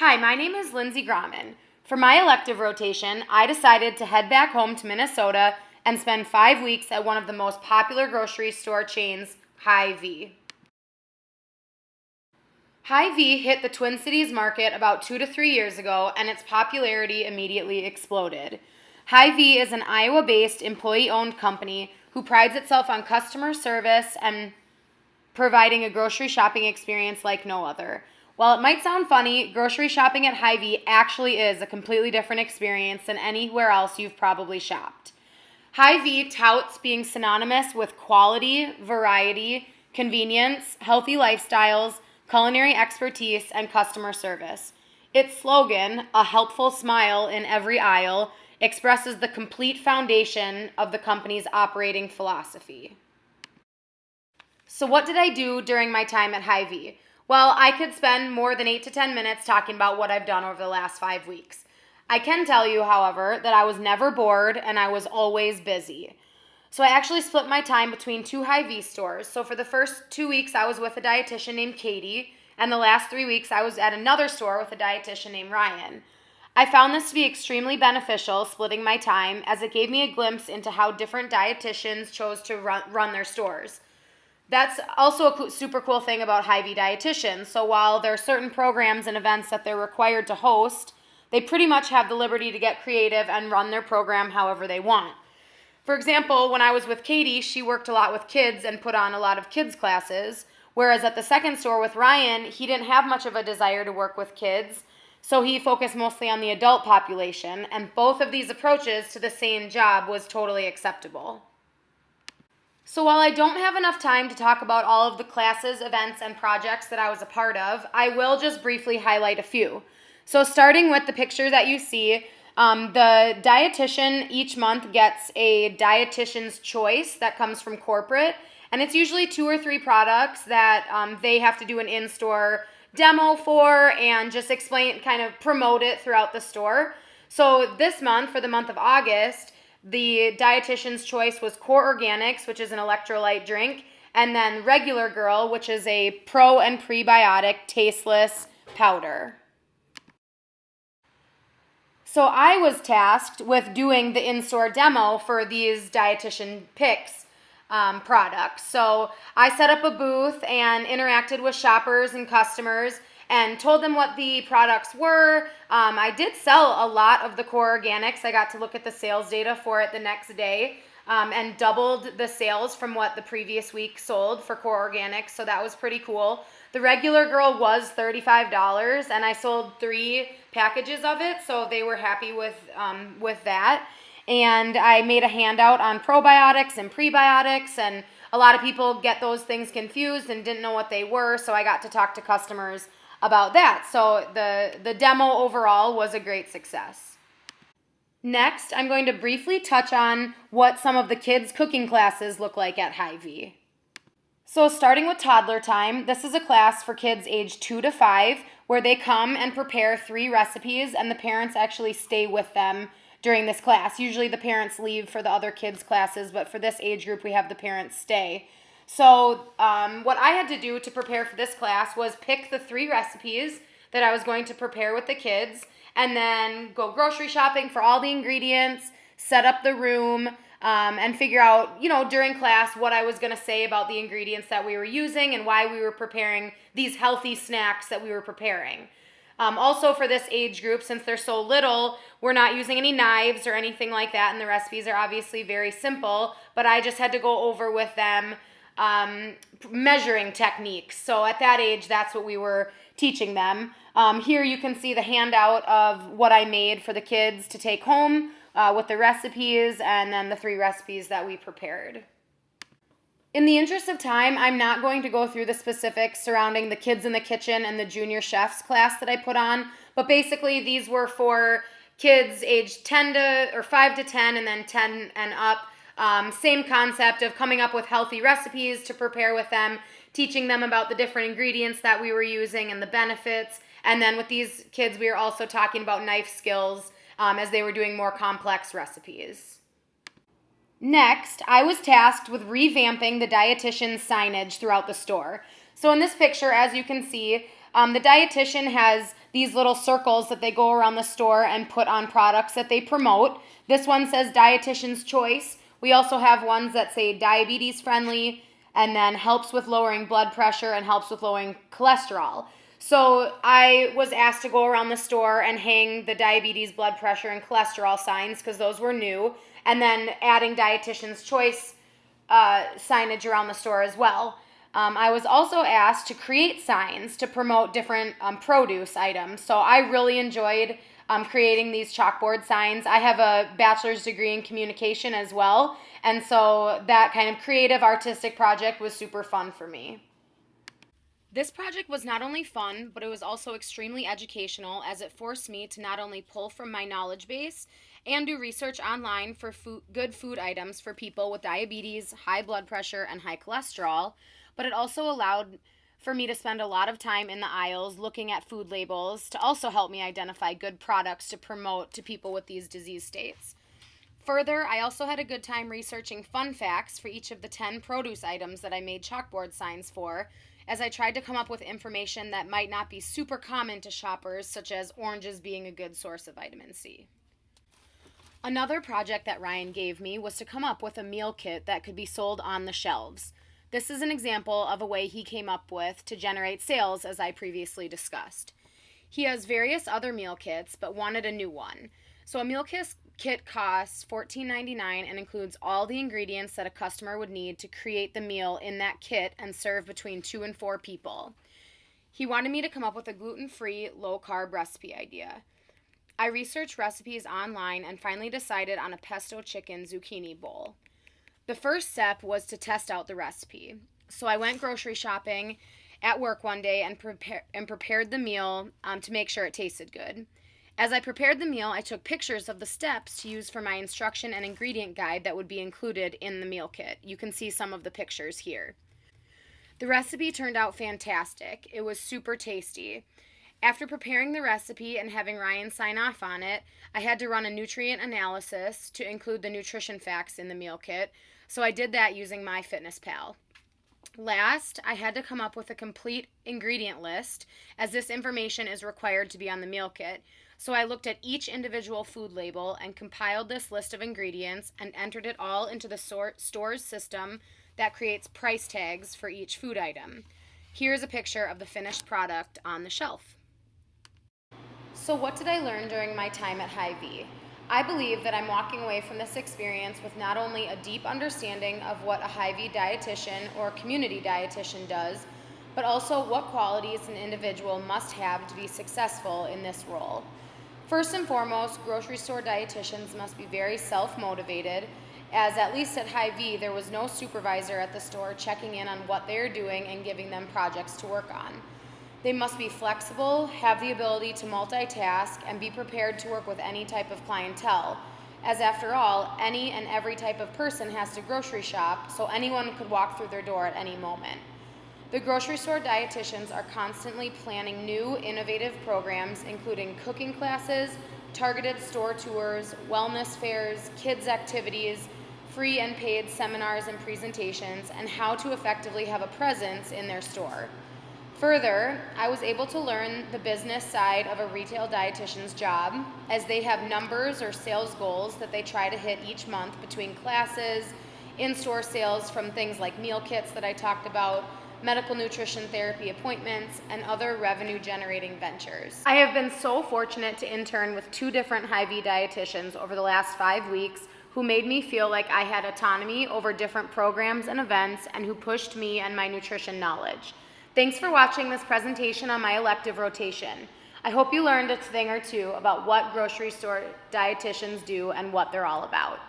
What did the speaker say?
Hi, my name is Lindsay Grauman. For my elective rotation, I decided to head back home to Minnesota and spend 5 weeks at one of the most popular grocery store chains, HyVee. HyVee hit the Twin Cities market about 2 to 3 years ago, and its popularity immediately exploded. HyVee is an Iowa-based employee-owned company who prides itself on customer service and providing a grocery shopping experience like no other. While it might sound funny, grocery shopping at HyVee actually is a completely different experience than anywhere else you've probably shopped. HyVee touts being synonymous with quality, variety, convenience, healthy lifestyles, culinary expertise, and customer service. Its slogan, "A helpful smile in every aisle," expresses the complete foundation of the company's operating philosophy. So what did I do during my time at HyVee? Well, I could spend more than 8 to 10 minutes talking about what I've done over the last 5 weeks. I can tell you, however, that I was never bored and I was always busy. So I actually split my time between 2 HyVee stores. So for the first 2 weeks, I was with a dietitian named Katie, and the last 3 weeks, I was at another store with a dietitian named Ryan. I found this to be extremely beneficial, splitting my time, as it gave me a glimpse into how different dietitians chose to run their stores. That's also a super cool thing about HyVee dietitians. So while there are certain programs and events that they're required to host, they pretty much have the liberty to get creative and run their program however they want. For example, when I was with Katie, she worked a lot with kids and put on a lot of kids classes, whereas at the second store with Ryan, he didn't have much of a desire to work with kids, so he focused mostly on the adult population, and both of these approaches to the same job was totally acceptable. So while I don't have enough time to talk about all of the classes, events, and projects that I was a part of, I will just briefly highlight a few. So starting with the picture that you see, the dietitian each month gets a dietitian's choice that comes from corporate, and it's usually 2 or 3 products that they have to do an in-store demo for and just explain, kind of promote it throughout the store. So this month, for the month of August, the dietitian's choice was Core Organics, which is an electrolyte drink, and then Regular Girl, which is a pro and prebiotic tasteless powder. So I was tasked with doing the in-store demo for these dietitian picks products. So I set up a booth and interacted with shoppers and customers and told them what the products were. I did sell a lot of the Core Organics. I got to look at the sales data for it the next day and doubled the sales from what the previous week sold for Core Organics, so that was pretty cool. The Regular Girl was $35, and I sold 3 packages of it, so they were happy with that. And I made a handout on probiotics and prebiotics, and a lot of people get those things confused and didn't know what they were, so I got to talk to customers about that. So the demo overall was a great success. Next, I'm going to briefly touch on what some of the kids' cooking classes look like at HyVee. So starting with toddler time, this is a class for kids aged 2 to 5 where they come and prepare 3 recipes and the parents actually stay with them during this class. Usually the parents leave for the other kids' classes, but for this age group we have the parents stay. So what I had to do to prepare for this class was pick the 3 recipes that I was going to prepare with the kids and then go grocery shopping for all the ingredients, set up the room, and figure out, during class what I was going to say about the ingredients that we were using and why we were preparing these healthy snacks that we were preparing. Also for this age group, since they're so little, we're not using any knives or anything like that, and the recipes are obviously very simple, but I just had to go over with them measuring techniques. So at that age, that's what we were teaching them. Here you can see the handout of what I made for the kids to take home with the recipes and then the 3 recipes that we prepared. In the interest of time, I'm not going to go through the specifics surrounding the Kids in the Kitchen and the Junior Chefs class that I put on, but basically these were for kids aged 5 to 10 and then 10 and up. Same concept of coming up with healthy recipes to prepare with them, teaching them about the different ingredients that we were using and the benefits. And then with these kids, we were also talking about knife skills as they were doing more complex recipes. Next, I was tasked with revamping the dietitian's signage throughout the store. So in this picture, as you can see, The dietitian has these little circles that they go around the store and put on products that they promote. This one says dietitian's choice. We also have ones that say diabetes friendly and then helps with lowering blood pressure and helps with lowering cholesterol. So I was asked to go around the store and hang the diabetes, blood pressure, and cholesterol signs because those were new, and then adding dietitian's choice signage around the store as well. I was also asked to create signs to promote different produce items. So I really enjoyed creating these chalkboard signs. I have a bachelor's degree in communication as well, and so that kind of creative artistic project was super fun for me. This project was not only fun, but it was also extremely educational as it forced me to not only pull from my knowledge base and do research online for good food items for people with diabetes, high blood pressure, and high cholesterol, but it also allowed for me to spend a lot of time in the aisles looking at food labels to also help me identify good products to promote to people with these disease states. Further, I also had a good time researching fun facts for each of the 10 produce items that I made chalkboard signs for, as I tried to come up with information that might not be super common to shoppers, such as oranges being a good source of vitamin C. Another project that Ryan gave me was to come up with a meal kit that could be sold on the shelves. This is an example of a way he came up with to generate sales, as I previously discussed. He has various other meal kits, but wanted a new one. So a meal kit costs $14.99 and includes all the ingredients that a customer would need to create the meal in that kit and serve between 2 and 4 people. He wanted me to come up with a gluten-free, low-carb recipe idea. I researched recipes online and finally decided on a pesto chicken zucchini bowl. The first step was to test out the recipe. So I went grocery shopping at work one day and prepared the meal to make sure it tasted good. As I prepared the meal, I took pictures of the steps to use for my instruction and ingredient guide that would be included in the meal kit. You can see some of the pictures here. The recipe turned out fantastic. It was super tasty. After preparing the recipe and having Ryan sign off on it, I had to run a nutrient analysis to include the nutrition facts in the meal kit, so I did that using MyFitnessPal. Last, I had to come up with a complete ingredient list, as this information is required to be on the meal kit. So I looked at each individual food label and compiled this list of ingredients and entered it all into the store's system that creates price tags for each food item. Here's a picture of the finished product on the shelf. So what did I learn during my time at HyVee? I believe that I'm walking away from this experience with not only a deep understanding of what a HyVee dietitian or community dietitian does, but also what qualities an individual must have to be successful in this role. First and foremost, grocery store dietitians must be very self-motivated, as at least at HyVee, there was no supervisor at the store checking in on what they are doing and giving them projects to work on. They must be flexible, have the ability to multitask, and be prepared to work with any type of clientele, as after all, any and every type of person has to grocery shop, so anyone could walk through their door at any moment. The grocery store dietitians are constantly planning new, innovative programs, including cooking classes, targeted store tours, wellness fairs, kids' activities, free and paid seminars and presentations, and how to effectively have a presence in their store. Further, I was able to learn the business side of a retail dietitian's job, as they have numbers or sales goals that they try to hit each month between classes, in-store sales from things like meal kits that I talked about, medical nutrition therapy appointments, and other revenue-generating ventures. I have been so fortunate to intern with 2 different HyVee dietitians over the last 5 weeks who made me feel like I had autonomy over different programs and events and who pushed me and my nutrition knowledge. Thanks for watching this presentation on my elective rotation. I hope you learned a thing or two about what grocery store dietitians do and what they're all about.